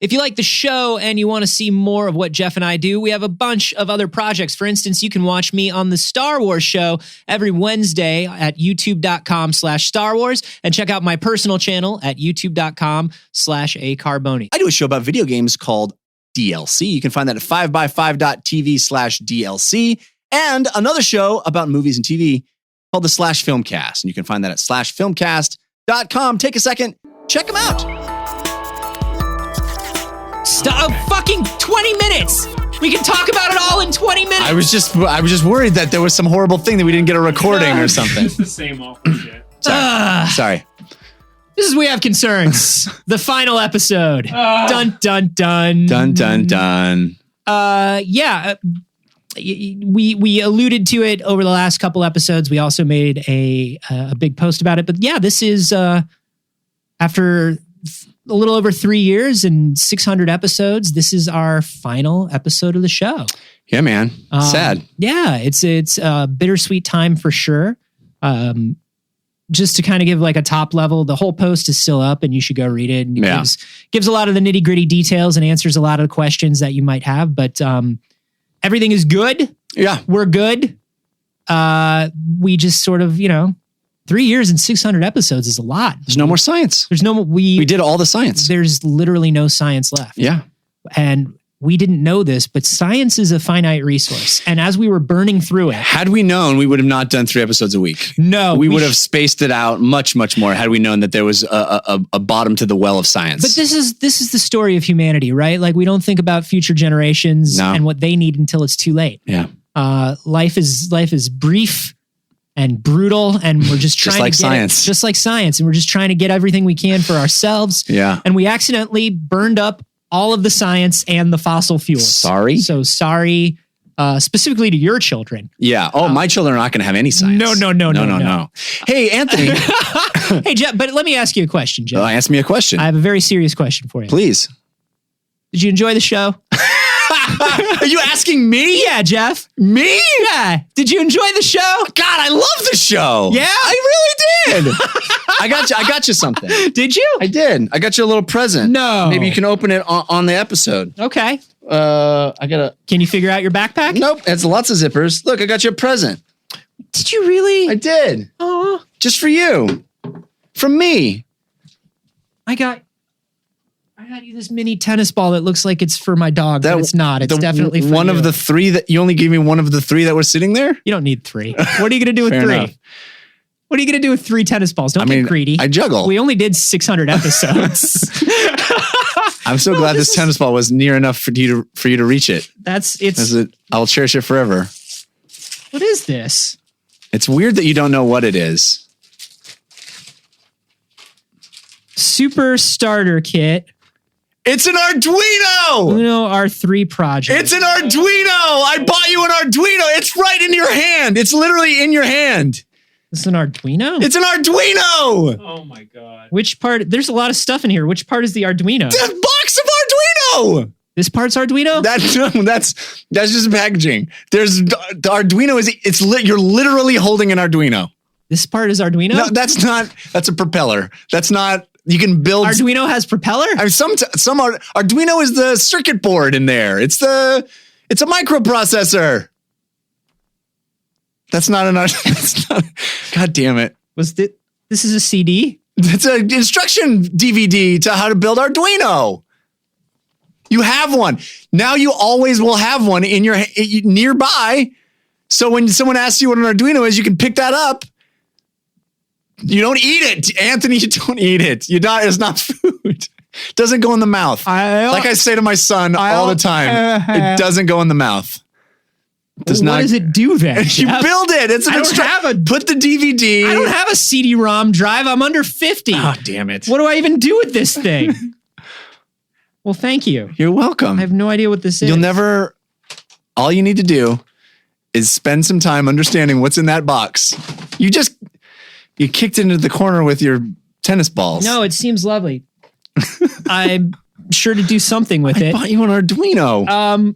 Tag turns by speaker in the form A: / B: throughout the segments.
A: If you like the show and you want to see more of what Jeff and I do, we have a bunch of other projects. For instance, you can watch me on the Star Wars show every Wednesday at youtube.com/Star Wars and check out my personal channel at youtube.com/acarboni.
B: I do a show about video games called DLC. You can find that at 5by5.tv/DLC, and another show about movies and TV called the /Filmcast. And you can find that at /filmcast.com. Take a second, check them out.
A: Stop fucking 20 minutes. We can talk about it all in 20 minutes.
B: I was just worried that there was some horrible thing that we didn't get a recording or something.
C: It's the same awful shit.
B: Sorry.
A: This is We Have Concerns. The final episode. Dun, dun, dun.
B: Dun, dun, dun.
A: We alluded to it over the last couple episodes. We also made a big post about it. But yeah, this is after a little over 3 years and 600 episodes. This is our final episode of the show.
B: Yeah, man. Sad.
A: Yeah, it's a bittersweet time for sure. Just to kind of give like a top level, the whole post is still up and you should go read it. And it gives a lot of the nitty gritty details and answers a lot of the questions that you might have. But everything is good.
B: Yeah.
A: We're good. We just sort of, 3 years and 600 episodes is a lot.
B: There's no more science.
A: There's no more.
B: We did all the science.
A: There's literally no science left.
B: Yeah.
A: And we didn't know this, but science is a finite resource. And as we were burning through it.
B: Had we known, we would have not done 3 episodes a week.
A: No.
B: We would have spaced it out much, much more had we known that there was a bottom to the well of science.
A: But this is the story of humanity, right? Like we don't think about future generations and what they need until it's too late.
B: Yeah.
A: Life is brief and brutal, and we're just trying to get it, just like science, and we're just trying to get everything we can for ourselves.
B: Yeah.
A: And we accidentally burned up all of the science and the fossil fuels.
B: Sorry?
A: So sorry, specifically to your children.
B: Yeah. Oh, my children are not going to have any science. No. Hey, Anthony.
A: Hey, Jeff, but let me ask you a question, Jeff.
B: Ask me a question.
A: I have a very serious question for you.
B: Please.
A: Did you enjoy the show?
B: Are you asking me?
A: Yeah, Jeff.
B: Me?
A: Yeah. Did you enjoy the show?
B: God, I love the show.
A: Yeah?
B: I really did. I got you something.
A: Did you?
B: I did. I got you a little present.
A: No.
B: Maybe you can open it on the episode.
A: Okay.
B: Can
A: you figure out your backpack?
B: Nope. It's lots of zippers. Look, I got you a present.
A: Did you really?
B: I did.
A: Oh.
B: Just for you. From me.
A: I got you this mini tennis ball that looks like it's for my dog, but it's not. It's definitely for
B: one
A: you.
B: of the 3 that you only gave me one of the 3 that were sitting there.
A: You don't need 3. What are you going to do with 3?
B: Enough.
A: What are you going to do with 3 tennis balls? Don't get greedy.
B: I juggle.
A: We only did 600 episodes.
B: I'm so glad this tennis ball was near enough for you to reach it. I'll cherish it forever.
A: What is this?
B: It's weird that you don't know what it is.
A: Super starter kit.
B: It's an Arduino!
A: Uno R3 project.
B: It's an Arduino! I bought you an Arduino! It's right in your hand! It's literally in your hand!
A: It's an Arduino?
B: It's an Arduino!
C: Oh my God.
A: Which part? There's a lot of stuff in here. Which part is the Arduino?
B: The box of Arduino!
A: This part's Arduino?
B: That's just packaging. The Arduino you're literally holding an Arduino.
A: This part is Arduino?
B: No, that's a propeller. That's not. You can build.
A: Arduino has propeller?
B: I mean, Arduino is the circuit board in there. It's a microprocessor. That's not God damn it.
A: This is a CD?
B: It's an instruction DVD to how to build Arduino. You have one. Now you always will have one in your nearby. So when someone asks you what an Arduino is, you can pick that up. You don't eat it, Anthony. You don't eat it. It's not food. It doesn't go in the mouth. Like I say to my son all the time, it doesn't go in the mouth.
A: What does it do then?
B: You build it. It's put the DVD.
A: I don't have a CD-ROM drive. I'm under 50.
B: Oh, damn it.
A: What do I even do with this thing? Well, thank you.
B: You're welcome.
A: I have no idea what this is.
B: All you need to do is spend some time understanding what's in that box. You kicked it into the corner with your tennis balls.
A: No, it seems lovely. I'm sure to do something with it.
B: I bought you an Arduino.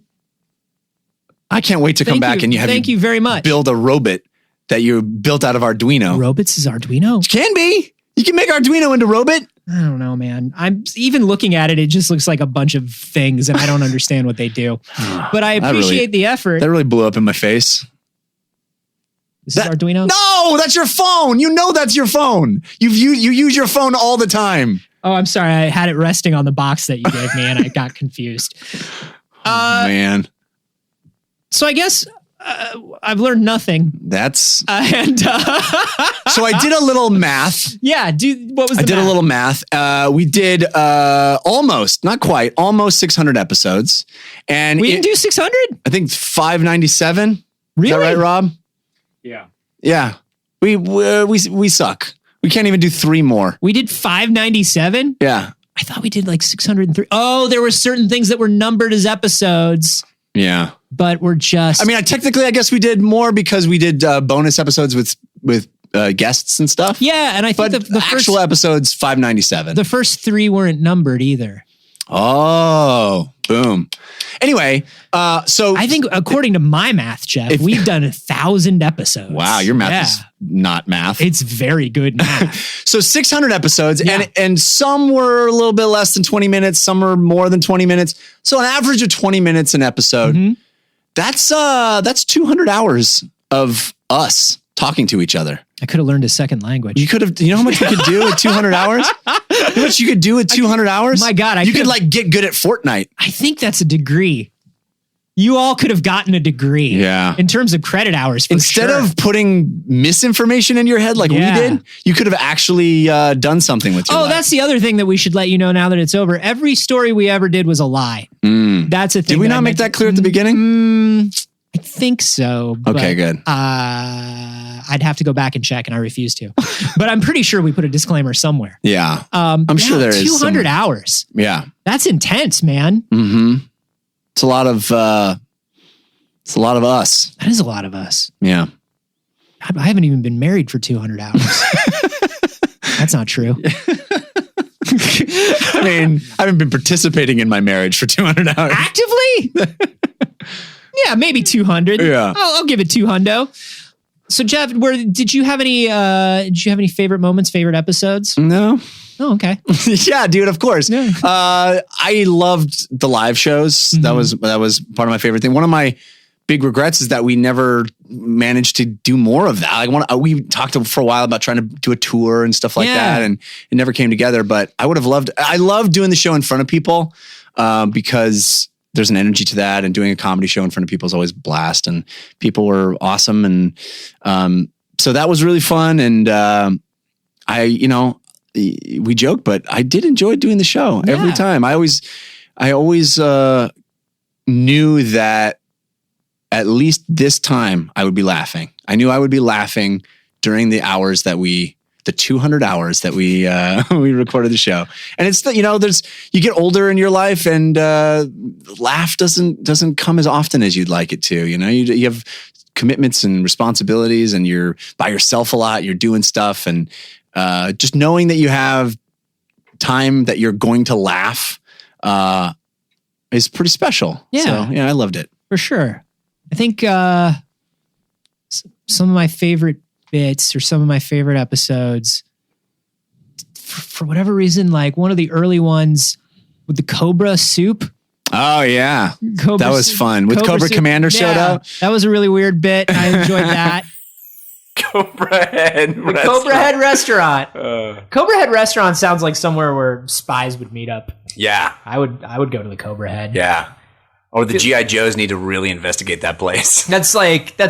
B: I can't wait to come back and
A: thank you very much.
B: Build a robot that you built out of Arduino.
A: Robots is Arduino?
B: It can be. You can make Arduino into robot.
A: I don't know, man. I'm even looking at it. It just looks like a bunch of things, and I don't understand what they do. But I appreciate the effort.
B: That really blew up in my face.
A: This is Arduino?
B: No, that's your phone. You know that's your phone. You use your phone all the time.
A: Oh, I'm sorry. I had it resting on the box that you gave me, and I got confused.
B: Man.
A: So I guess I've learned nothing.
B: That's...
A: And
B: So I did a little math.
A: Yeah, what was the
B: I did
A: math?
B: a little math. We did almost, not quite, almost 600 episodes. And
A: we didn't do 600?
B: I think 597.
A: Really?
B: Is that right, Rob?
C: Yeah.
B: Yeah. We suck. We can't even do 3 more.
A: We did 597?
B: Yeah.
A: I thought we did like 603. Oh, there were certain things that were numbered as episodes.
B: Yeah.
A: But we're just...
B: I mean, technically, I guess we did more because we did bonus episodes with guests and stuff.
A: Yeah, and I think
B: But
A: the
B: actual
A: first,
B: episodes, 597.
A: the first 3 weren't numbered either.
B: Oh, boom. Anyway, so...
A: I think according to my math, Jeff, we've done 1,000 episodes.
B: Wow, your math is not math.
A: It's very good math.
B: So 600 episodes,
A: Yeah.
B: and some were a little bit less than 20 minutes. Some were more than 20 minutes. So an average of 20 minutes an episode.
A: Mhm.
B: That's 200 hours of us talking to each other.
A: I could have learned a second language.
B: You could have, you know how much you could do with 200 hours? You know how much you could do with 200 hours?
A: My God,
B: you could like get good at Fortnite.
A: I think that's a degree. You all could have gotten a degree.
B: Yeah.
A: In terms of credit hours.
B: Instead of putting misinformation in your head like we did, you could have actually done something with your life.
A: That's the other thing that we should let you know now that it's over. Every story we ever did was a lie. That's a thing.
B: Did we not make that clear at the beginning?
A: I think so.
B: Okay, good.
A: I'd have to go back and check, and I refuse to. But I'm pretty sure we put a disclaimer somewhere.
B: Yeah. I'm sure there is
A: 200 hours.
B: Yeah.
A: That's intense, man.
B: Mm-hmm. It's a lot of us.
A: That is a lot of us.
B: Yeah.
A: I haven't even been married for 200 hours. That's not true.
B: I mean, I haven't been participating in my marriage for 200 hours.
A: Actively? Yeah, maybe 200.
B: Yeah.
A: I'll give it 200. So Jeff, did you have any favorite moments, favorite episodes?
B: No.
A: Oh, okay.
B: Yeah, dude, of course.
A: Yeah.
B: I loved the live shows.
A: Mm-hmm.
B: That was part of my favorite thing. One of my big regrets is that we never managed to do more of that. Like we talked for a while about trying to do a tour and stuff like that, and it never came together. But I love doing the show in front of people because there's an energy to that, and doing a comedy show in front of people is always a blast, and people were awesome. And so that was really fun. And we joke, but I did enjoy doing the show every time. I always knew that at least this time I would be laughing. I knew I would be laughing during the 200 hours that we we recorded the show. And it's you get older in your life, and laugh doesn't come as often as you'd like it to. You have commitments and responsibilities, and you're by yourself a lot. You're doing stuff, and just knowing that you have time that you're going to laugh is pretty special.
A: Yeah.
B: So, yeah, I loved it.
A: For sure. I think some of my favorite bits or some of my favorite episodes, for whatever reason, like one of the early ones with the Cobra soup.
B: Oh, yeah. That was fun. With Cobra
A: soup.
B: Commander showed up.
A: That was a really weird bit. I enjoyed that.
D: Cobra Head Restaurant.
A: Cobra Head Restaurant. Cobra Head Restaurant sounds like somewhere where spies would meet up.
D: Yeah.
A: I would go to the Cobra Head.
D: Yeah. Or the G.I. Joes need to really investigate that place.
A: That's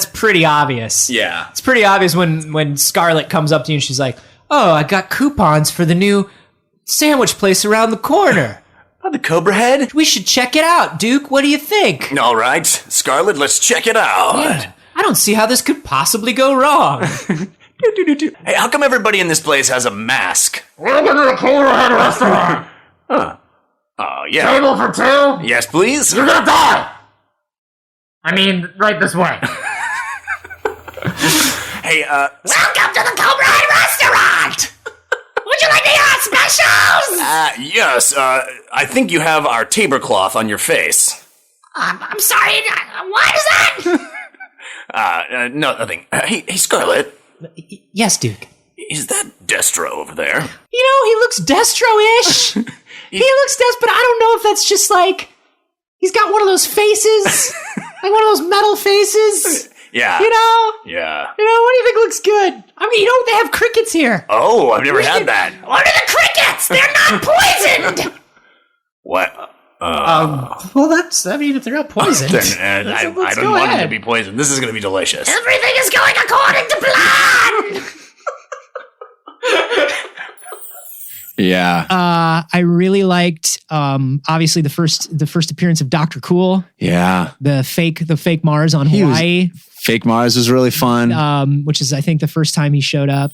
A: pretty obvious.
D: Yeah.
A: It's pretty obvious when Scarlett comes up to you and she's like, "Oh, I got coupons for the new sandwich place around the corner.
D: Oh, the Cobra Head?
A: We should check it out, Duke. What do you think?"
D: All right. Scarlett, let's check it out.
A: Yeah. I don't see how this could possibly go wrong.
D: Hey, how come everybody in this place has a mask?
C: Welcome to the Cobra Head Restaurant.
D: Huh. Oh, yeah.
C: Table for 2?
D: Yes, please?
C: You're gonna die! I mean, right this way.
D: Hey,
C: Welcome to the Cobra Head Restaurant! Would you like to hear our specials?
D: yes, I think you have our tablecloth on your face.
C: I'm sorry, what is that?
D: No, nothing. Hey, Scarlett.
A: Yes, Duke.
D: Is that Destro over there?
A: You know, he looks Destro-ish. He looks but I don't know if that's just like, he's got one of those faces, like one of those metal faces.
D: Yeah.
A: You know?
D: Yeah.
A: You know, what do you think looks good? I mean, you know, they have crickets here.
D: Oh, I've never had that.
C: What are the crickets? They're not poisoned.
D: What?
A: Well, I mean, if they're not poisoned.
D: Then, I don't want them to be poisoned. This is going to be delicious.
C: Everything is going according to plan.
B: Yeah.
A: I really liked, obviously the first appearance of Dr. Cool.
B: Yeah.
A: The fake Mars on Hawaii.
B: Fake Mars was really fun.
A: Which is, I think, the first time he showed up.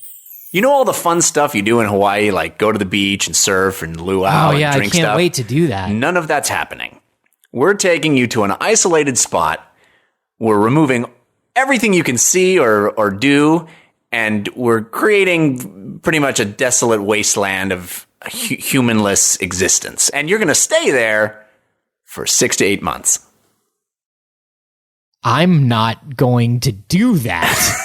D: You know all the fun stuff you do in Hawaii, like go to the beach and surf and luau and drink stuff?
A: I can't wait to do that.
D: None of that's happening. We're taking you to an isolated spot. We're removing everything you can see or do, and we're creating pretty much a desolate wasteland of a humanless existence. And you're going to stay there for 6 to 8 months.
A: I'm not going to do that.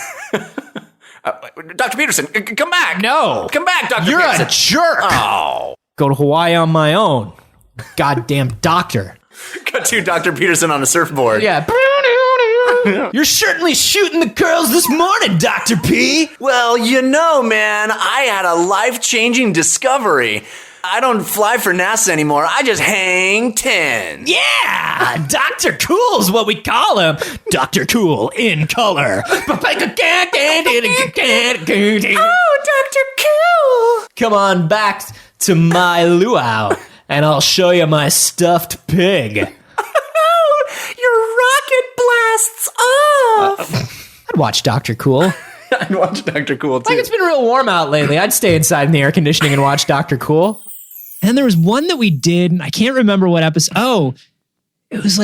D: Dr. Peterson, come back.
A: No.
D: Come back, Dr.
A: You're
D: Peterson.
A: a jerk.
D: Oh.
A: Go to Hawaii on my own. Goddamn doctor.
D: Cut to Dr. Peterson on a surfboard.
A: Yeah. You're certainly shooting the girls this morning, Dr. P.
D: Well, you know, man, I had a life-changing discovery. I don't fly for NASA anymore. I just hang 10.
A: Yeah, Dr. Cool's what we call him. Dr. Cool in color.
C: Oh, Dr. Cool.
A: Come on back to my luau, and I'll show you my stuffed pig.
C: Your rocket blasts off.
A: I'd watch Dr. Cool.
D: I'd watch Dr. Cool, too.
A: Like, it's been real warm out lately. I'd stay inside in the air conditioning and watch Dr. Cool. And there was one that we did, and I can't remember what episode. Oh, it was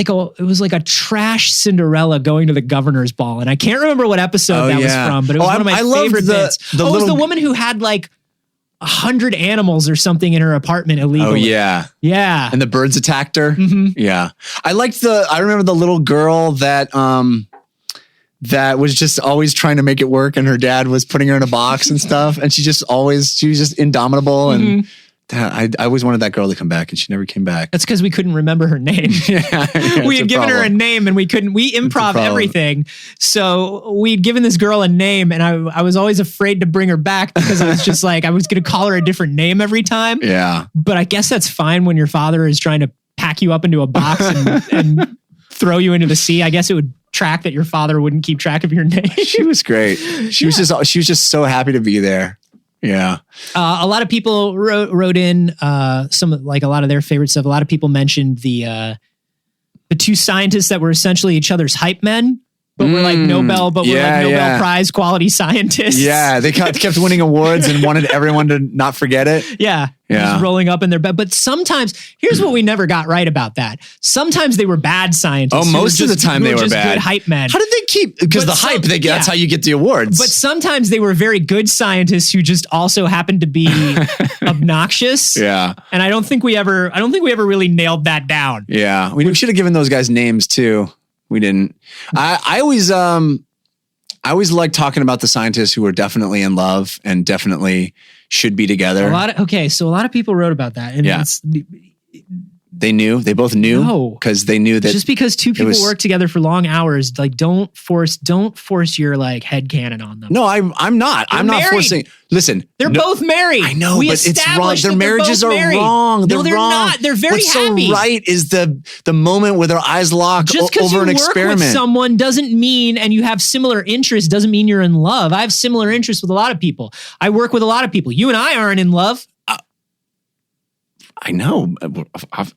A: like a trash Cinderella going to the governor's ball, and I can't remember what episode that was from, but it was one of my favorite bits. It was the woman who had like 100 animals or something in her apartment illegally.
B: Oh yeah,
A: yeah.
B: And the birds attacked her.
A: Mm-hmm.
B: Yeah, I remember the little girl that was just always trying to make it work, and her dad was putting her in a box and stuff, and she was just indomitable and. I always wanted that girl to come back, and she never came back.
A: That's because we couldn't remember her name. We had given her a name, and we improv everything. So we'd given this girl a name, and I was always afraid to bring her back because I was just like, I was going to call her a different name every time.
B: Yeah.
A: But I guess that's fine when your father is trying to pack you up into a box and throw you into the sea. I guess it would track that your father wouldn't keep track of your name.
B: She was great. She was just so happy to be there. Yeah.
A: A lot of people wrote in some, like, a lot of their favorite stuff. A lot of people mentioned the two scientists that were essentially each other's hype men, but were like Nobel Prize quality scientists.
B: Yeah. They kept winning awards and wanted everyone to not forget it.
A: Yeah. Just rolling up in their bed. But sometimes, here's what we never got right about that. Sometimes they were bad scientists.
B: Oh, most of the time they were bad.
A: Good hype men.
B: How did they keep? Because the hype, that's how you get the awards.
A: But sometimes they were very good scientists who just also happened to be obnoxious.
B: Yeah.
A: And I don't think we ever really nailed that down.
B: Yeah. We should have given those guys names too. We didn't. I always like talking about the scientists who were definitely in love and definitely should be together.
A: So a lot of people wrote about that. And
B: they both knew because they knew that
A: just because two people work together for long hours, like don't force your like headcanon on them.
B: No, I'm not. I'm not forcing. Listen,
A: they're both married.
B: I know, but it's wrong. Their marriages are wrong.
A: No, they're
B: wrong.
A: not. They're very happy.
B: So right is the moment where their eyes lock over an experiment. Just because you work with
A: someone doesn't mean, and you have similar interests, doesn't mean you're in love. I have similar interests with a lot of people. I work with a lot of people. You and I aren't in love.
B: I know.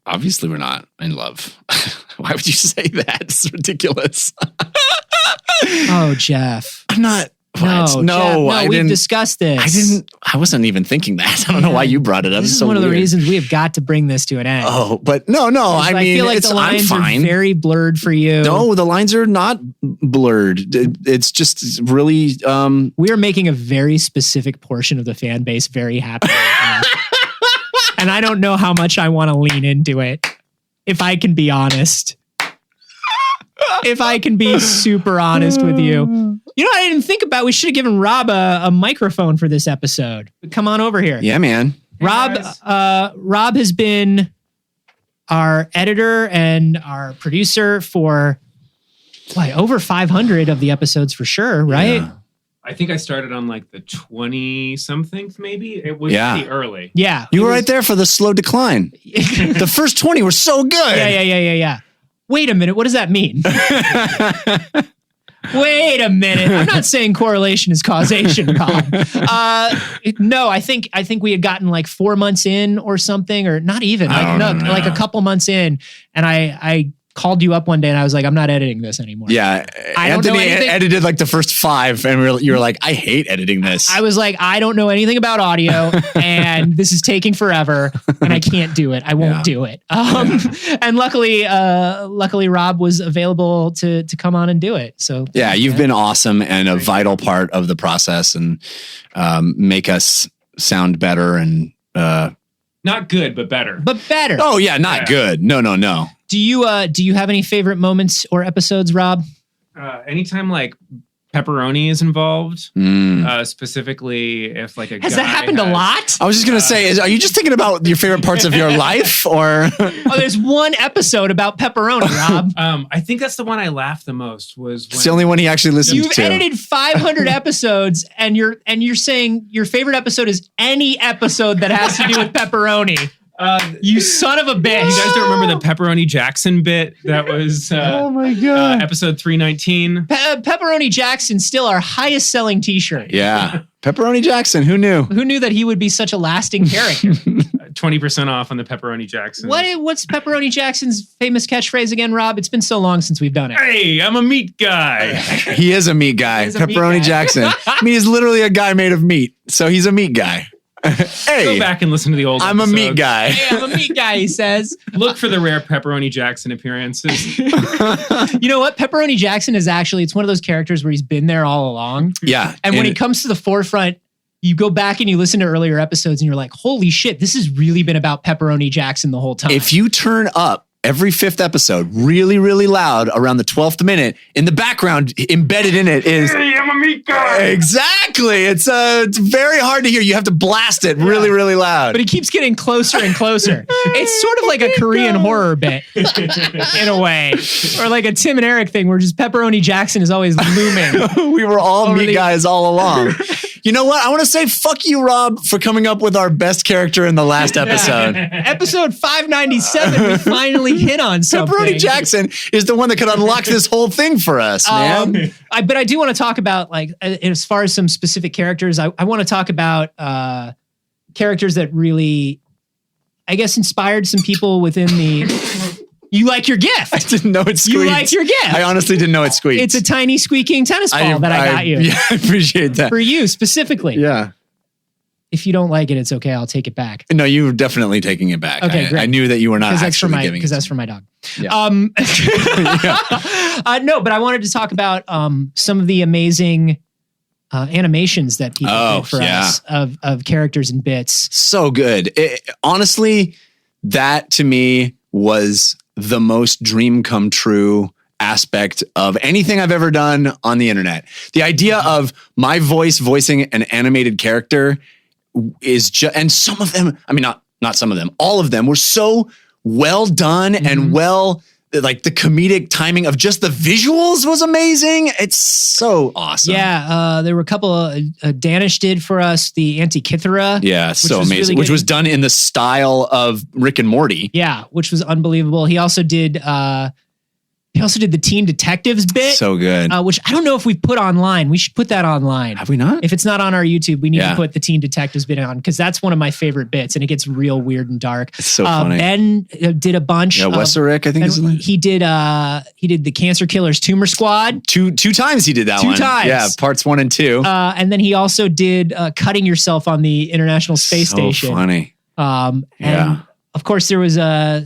B: Obviously, we're not in love. Why would you say that? It's ridiculous.
A: Oh, Jeff.
B: I'm not.
A: No, we've discussed this.
B: I wasn't even thinking that. I don't know why you brought it up.
A: This is one of the reasons we have got to bring this to an end.
B: Oh, but no. I mean,
A: feel like the lines are very blurred for you.
B: No, the lines are not blurred. It's just really.
A: We are making a very specific portion of the fan base very happy right now. And I don't know how much I want to lean into it, if I can be honest. If I can be super honest with you. You know, I didn't think about. We should have given Rob a microphone for this episode. Come on over here.
B: Yeah, man.
A: Rob. Rob has been our editor and our producer for over 500 of the episodes for sure, right?
B: Yeah.
E: I think I started on like the 20-something, maybe. It was pretty early.
A: Yeah.
B: You were right there for the slow decline. The first 20 were so good.
A: Yeah. Wait a minute. What does that mean? Wait a minute. I'm not saying correlation is causation, Rob. No, I think we had gotten like 4 months in or something, or not even. Like a couple months in, and I called you up one day and I was like, I'm not editing this anymore.
B: Yeah.
A: I don't know
B: Anthony
A: anything.
B: edited like the first 5 and you were like, I hate editing this.
A: I was like, I don't know anything about audio and this is taking forever and I can't do it. I won't do it. And luckily Rob was available to come on and do it. So
B: yeah, you've been awesome and a vital part of the process and make us sound better and
E: not good, but better.
A: But better.
B: Oh yeah, not good. No.
A: Do you have any favorite moments or episodes, Rob?
E: Anytime like pepperoni is involved, specifically if like
A: has that happened a lot?
B: I was just gonna say, are you just thinking about your favorite parts of your life, or?
A: There's one episode about pepperoni, Rob.
E: I think that's the one I laughed the most. Was when
B: It's the only one he actually listened
A: You've
B: to.
A: edited 500 episodes, and you're saying your favorite episode is any episode that has to do with pepperoni. You son of a bitch!
E: You guys don't remember the Pepperoni Jackson bit? That was
B: Oh my god!
E: episode 319.
A: Pepperoni Jackson, still our highest selling T-shirt.
B: Yeah, Pepperoni Jackson. Who knew?
A: Who knew that he would be such a lasting character?
E: 20% off on the Pepperoni Jackson.
A: What's Pepperoni Jackson's famous catchphrase again, Rob? It's been so long since we've done it.
E: Hey, I'm a meat guy.
B: He is a meat guy.
A: is a meat
B: Pepperoni
A: guy.
B: Jackson. I mean, he's literally a guy made of meat, so he's a meat guy. Hey,
E: Go back and listen to the old
B: I'm a meat
E: episodes.
B: guy.
A: Hey, I'm a meat guy, he says.
E: Look for the rare Pepperoni Jackson appearances.
A: You know what? Pepperoni Jackson is it's one of those characters where he's been there all along.
B: Yeah,
A: And when he comes to the forefront, you go back and you listen to earlier episodes and you're like, holy shit, this has really been about Pepperoni Jackson the whole time.
B: if you turn up every 5th episode really, really loud around the 12th minute, in the background, embedded in it is
E: Hey, I'm a meat guy.
B: exactly. It's very hard to hear. You have to blast it really, really loud.
A: But he keeps getting closer and closer. It's sort of like a Korean horror bit in a way. Or like a Tim and Eric thing where just Pepperoni Jackson is always looming.
B: We were all
A: Over
B: meat
A: the-
B: guys all along. You know what? I want to say fuck you, Rob, for coming up with our best character in the last episode.
A: Episode 597, we finally hit on something.
B: Pepperoni Jackson is the one that could unlock this whole thing for us, man.
A: But I do want to talk about, like, as far as some specific characters, I want to talk about characters that really, I guess, inspired some people within the... You like your gift.
B: I didn't know it squeaked.
A: You like your gift.
B: I honestly didn't know it squeaked.
A: It's a tiny squeaking tennis ball that I got you.
B: Yeah, I appreciate that.
A: For you specifically.
B: Yeah.
A: If you don't like it, it's okay. I'll take it back.
B: No, you were definitely taking it back.
A: Okay, great.
B: I knew that you were not actually giving
A: because
B: it.
A: that's for my dog.
B: Yeah.
A: No, but I wanted to talk about some of the amazing animations that people did for us of characters and bits.
B: So good. Honestly, that to me was the most dream come true aspect of anything I've ever done on the internet. The idea of my voice voicing an animated character is just, and some of them, I mean, not some of them, all of them were so well done and well, like the comedic timing of just the visuals was amazing. It's so awesome.
A: Yeah, there were a couple Danish did for us, the Antikythera.
B: Yeah, so
A: was
B: amazing.
A: really
B: Which
A: good.
B: was done in the style of Rick and Morty.
A: Yeah, which was unbelievable. He also did the Teen Detectives bit.
B: So good.
A: Which I don't know if we put online. We should put that online.
B: Have we not?
A: If it's not on our YouTube, we need to put the Teen Detectives bit on because that's one of my favorite bits and it gets real weird and dark.
B: It's so funny.
A: Ben did a bunch.
B: Yeah, Wesserick, I think is his name.
A: He did the Cancer Killers Tumor Squad.
B: Two times he did that one.
A: Two times.
B: Yeah, parts 1 and 2.
A: And then he also did Cutting Yourself on the International Space Station.
B: So funny.
A: And of course, there was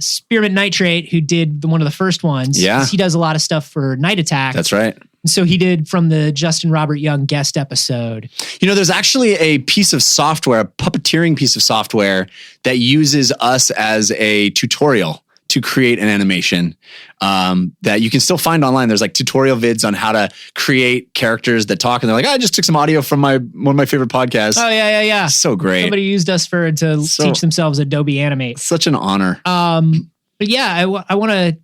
A: Spearmint Nitrate who did one of the first ones.
B: Yeah.
A: He does a lot of stuff for Night Attack.
B: That's right.
A: So he did from the Justin Robert Young guest episode.
B: You know, there's actually a piece of software, a puppeteering piece of software that uses us as a tutorial to create an animation that you can still find online. There's like tutorial vids on how to create characters that talk, and they're like, I just took some audio from one of my favorite podcasts.
A: Oh yeah.
B: So great.
A: Somebody used us to teach themselves Adobe Animate.
B: Such an honor.
A: But yeah, I want to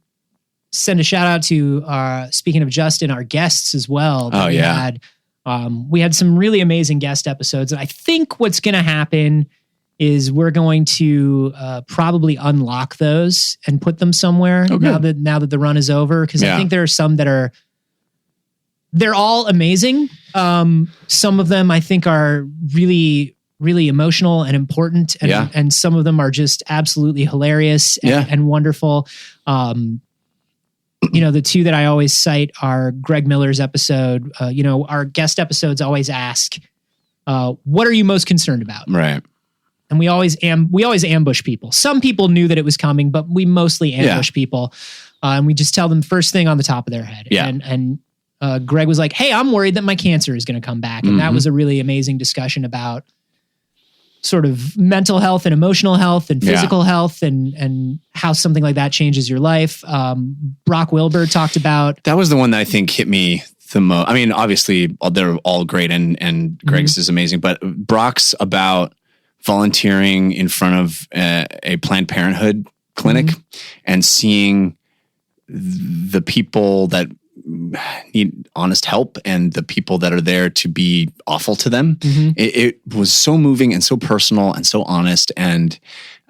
A: send a shout out to speaking of Justin, our guests as well. We had some really amazing guest episodes, and I think what's going to happen is we're going to probably unlock those and put them somewhere now that the run is over. Because I think there are some that they're all amazing. Some of them I think are really, really emotional and important, and some of them are just absolutely hilarious and wonderful. The two that I always cite are Greg Miller's episode. Our guest episodes always ask, what are you most concerned about?
B: Right.
A: And we always ambush people. Some people knew that it was coming, but we mostly ambush people. And we just tell them first thing on the top of their head.
B: Yeah.
A: And Greg was like, hey, I'm worried that my cancer is going to come back. And that was a really amazing discussion about sort of mental health and emotional health and physical health and how something like that changes your life. Brock Wilbur talked about.
B: That was the one that I think hit me the most. I mean, obviously they're all great and Greg's is amazing, but Brock's about volunteering in front of a Planned Parenthood clinic and seeing the people that need honest help and the people that are there to be awful to them. It was so moving and so personal and so honest. And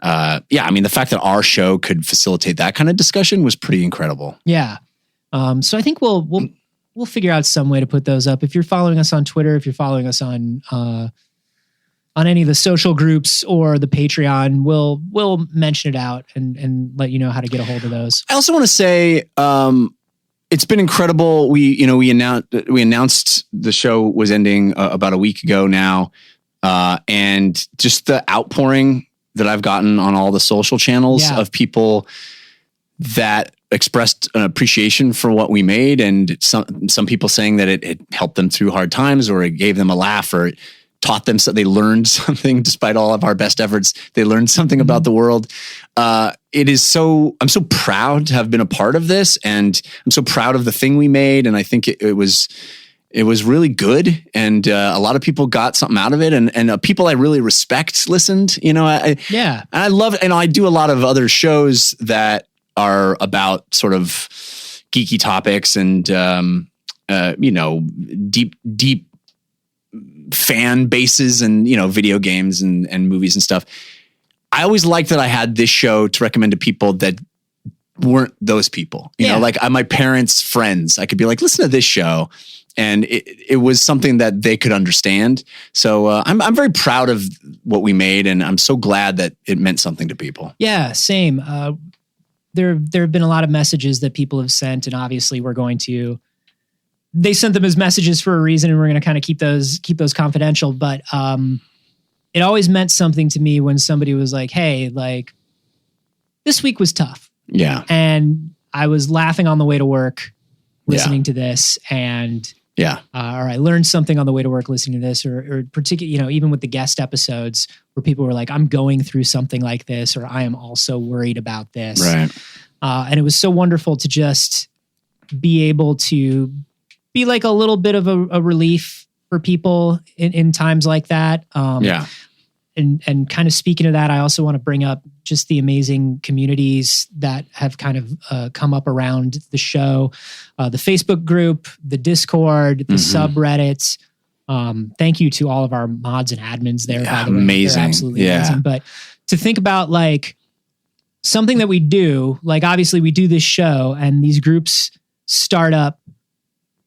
B: the fact that our show could facilitate that kind of discussion was pretty incredible.
A: Yeah. So I think we'll figure out some way to put those up. If you're following us on Twitter, if you're following us on any of the social groups or the Patreon, we'll mention it out and let you know how to get a hold of those.
B: I also want to say, it's been incredible. We announced the show was ending about a week ago now. And just the outpouring that I've gotten on all the social channels of people that expressed an appreciation for what we made. And some people saying that it helped them through hard times, or it gave them a laugh, or it taught them so they learned something. Despite all of our best efforts, they learned something about the world. I'm so proud to have been a part of this, and I'm so proud of the thing we made. And I think it was really good. And a lot of people got something out of it, and people I really respect listened, and I love, and I do a lot of other shows that are about sort of geeky topics and, deep fan bases and, video games and movies and stuff. I always liked that I had this show to recommend to people that weren't those people, like my parents' friends. I could be like, listen to this show. And it was something that they could understand. So I'm very proud of what we made, and I'm so glad that it meant something to people.
A: Yeah, same. There have been a lot of messages that people have sent, and obviously they sent them as messages for a reason, and we're going to kind of keep those confidential. But it always meant something to me when somebody was like, hey, like, this week was tough.
B: Yeah.
A: And I was laughing on the way to work listening to this, and or I learned something on the way to work listening to this, or particularly, even with the guest episodes where people were like, I'm going through something like this, or I am also worried about this.
B: Right.
A: And it was so wonderful to just be able to be like a little bit of a relief for people in times like that. And kind of speaking of that, I also want to bring up just the amazing communities that have kind of come up around the show. The Facebook group, the Discord, the subreddits. Thank you to all of our mods and admins there. By the way.
B: Amazing.
A: They're absolutely amazing. But to think about like something that we do, like obviously we do this show and these groups start up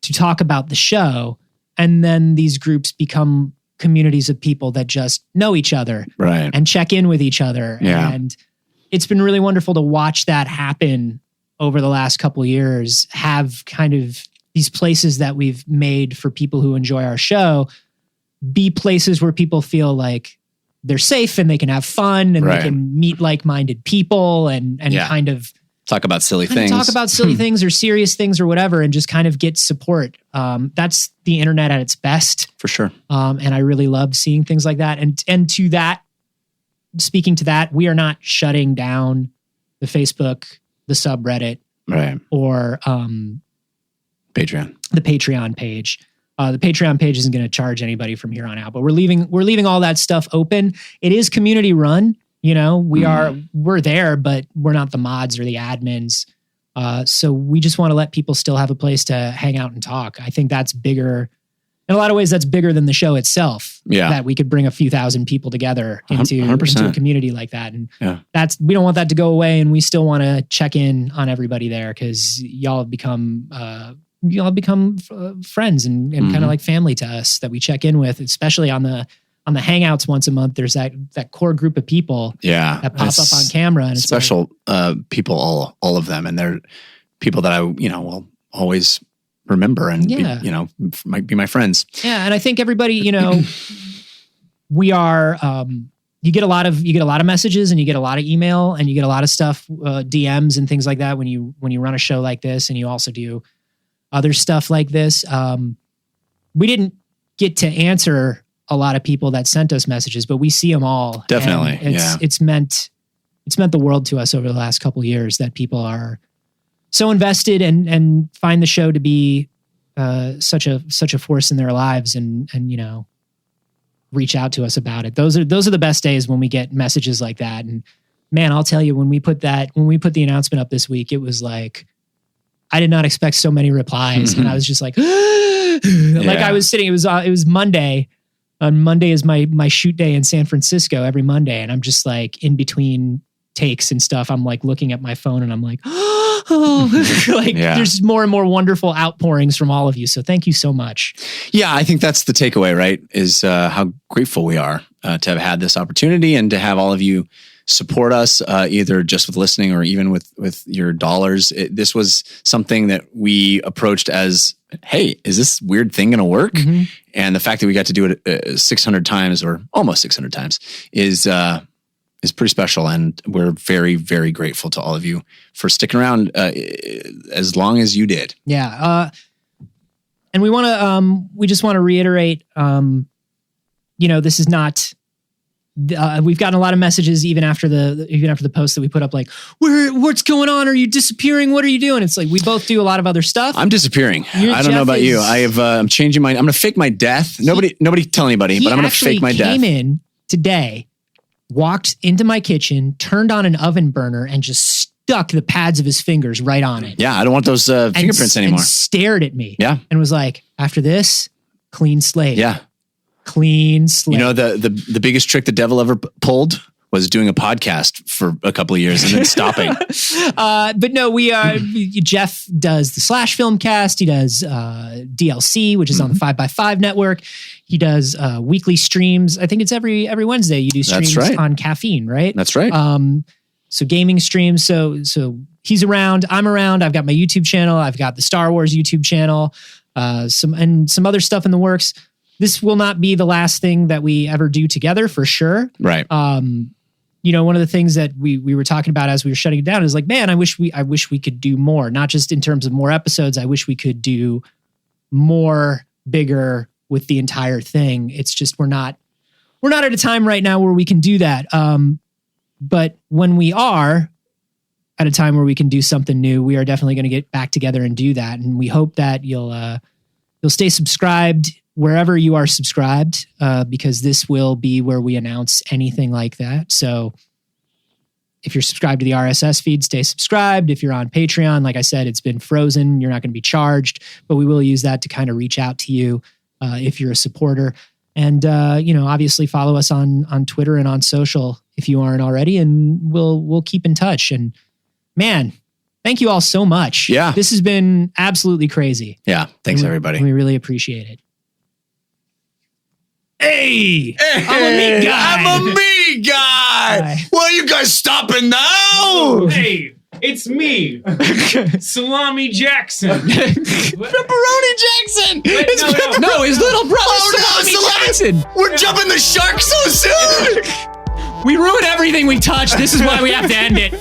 A: to talk about the show. And then these groups become communities of people that just know each other and check in with each other.
B: Yeah.
A: And it's been really wonderful to watch that happen over the last couple of years, have kind of these places that we've made for people who enjoy our show be places where people feel like they're safe and they can have fun and they can meet like-minded people and kind of
B: talk about silly things.
A: Talk about silly things or serious things or whatever, and just kind of get support. That's the internet at its best.
B: For sure.
A: And I really love seeing things like that. And to that, speaking to that, we are not shutting down the Facebook, the subreddit,
B: Right.
A: or
B: Patreon.
A: the Patreon page. The Patreon page isn't going to charge anybody from here on out, but we're leaving all that stuff open. It is community run. We're there, but we're not the mods or the admins. So we just want to let people still have a place to hang out and talk. I think that's bigger. In a lot of ways, that's bigger than the show itself.
B: Yeah.
A: That we could bring a few thousand people together into a community like that. And we don't want that to go away. And we still want to check in on everybody there because y'all have become friends and kind of like family to us that we check in with, especially on the Hangouts once a month. There's that core group of people that pop up on camera. And
B: special people, all of them. And they're people that I, will always remember and might be my friends.
A: Yeah. And I think everybody, we are, you get a lot of messages and you get a lot of email and you get a lot of stuff, DMs and things like that when you run a show like this, and you also do other stuff like this. We didn't get to answer a lot of people that sent us messages, but we see them all.
B: Definitely.
A: It's meant the world to us over the last couple of years that people are so invested and find the show to be such a force in their lives and reach out to us about it. Those are the best days when we get messages like that. And man, I'll tell you, when we put the announcement up this week, it was like, I did not expect so many replies. And I was just like, like I was sitting, it was Monday. On Monday is my shoot day in San Francisco every Monday. And I'm just like in between takes and stuff. I'm like looking at my phone and I'm like, there's more and more wonderful outpourings from all of you. So thank you so much.
B: Yeah. I think that's the takeaway, right? Is how grateful we are to have had this opportunity and to have all of you support us, either just with listening or even with your dollars. This was something that we approached as, hey, is this weird thing going to work? Mm-hmm. And the fact that we got to do it 600 times or almost 600 times is pretty special. And we're very, very grateful to all of you for sticking around as long as you did.
A: Yeah. And we just want to reiterate, this is not, we've gotten a lot of messages even after the post that we put up, like, what's going on? Are you disappearing? What are you doing? It's like, we both do a lot of other stuff.
B: I'm disappearing. I don't know about you. I'm changing I'm going to fake my death. Nobody tell anybody, but I'm going to fake my death.
A: He came in today, walked into my kitchen, turned on an oven burner and just stuck the pads of his fingers right on it.
B: Yeah. I don't want those fingerprints anymore.
A: And stared at me.
B: Yeah.
A: And was like, after this, clean slate.
B: Yeah.
A: Clean slate.
B: The biggest trick the devil ever pulled was doing a podcast for a couple of years and then stopping.
A: But no, Jeff does the Slash Filmcast. He does DLC, which is on the 5x5 network. He does weekly streams. I think it's every Wednesday you do streams on Caffeine, right?
B: That's right.
A: So gaming streams. So he's around. I'm around. I've got my YouTube channel. I've got the Star Wars YouTube channel. Some other stuff in the works. This will not be the last thing that we ever do together, for sure.
B: Right.
A: One of the things that we were talking about as we were shutting it down is like, man, I wish we could do more, not just in terms of more episodes. I wish we could do more, bigger with the entire thing. It's just, we're not at a time right now where we can do that. But when we are at a time where we can do something new, we are definitely going to get back together and do that. And we hope that you'll stay subscribed wherever you are subscribed, because this will be where we announce anything like that. So if you're subscribed to the RSS feed, stay subscribed. If you're on Patreon, like I said, it's been frozen. You're not going to be charged, but we will use that to kind of reach out to you if you're a supporter. And, obviously follow us on Twitter and on social if you aren't already, and we'll keep in touch. And man, thank you all so much.
B: Yeah.
A: This has been absolutely crazy.
B: Yeah. Thanks, everybody.
A: We really appreciate it. Hey, I'm a me guy.
B: Well, are you guys stopping now?
E: Hey, it's me, Salami Jackson.
B: Pepperoni Jackson.
A: No, his little brother, Salami Jackson.
B: We're jumping the shark so soon.
A: We ruin everything we touch. This is why we have to end it.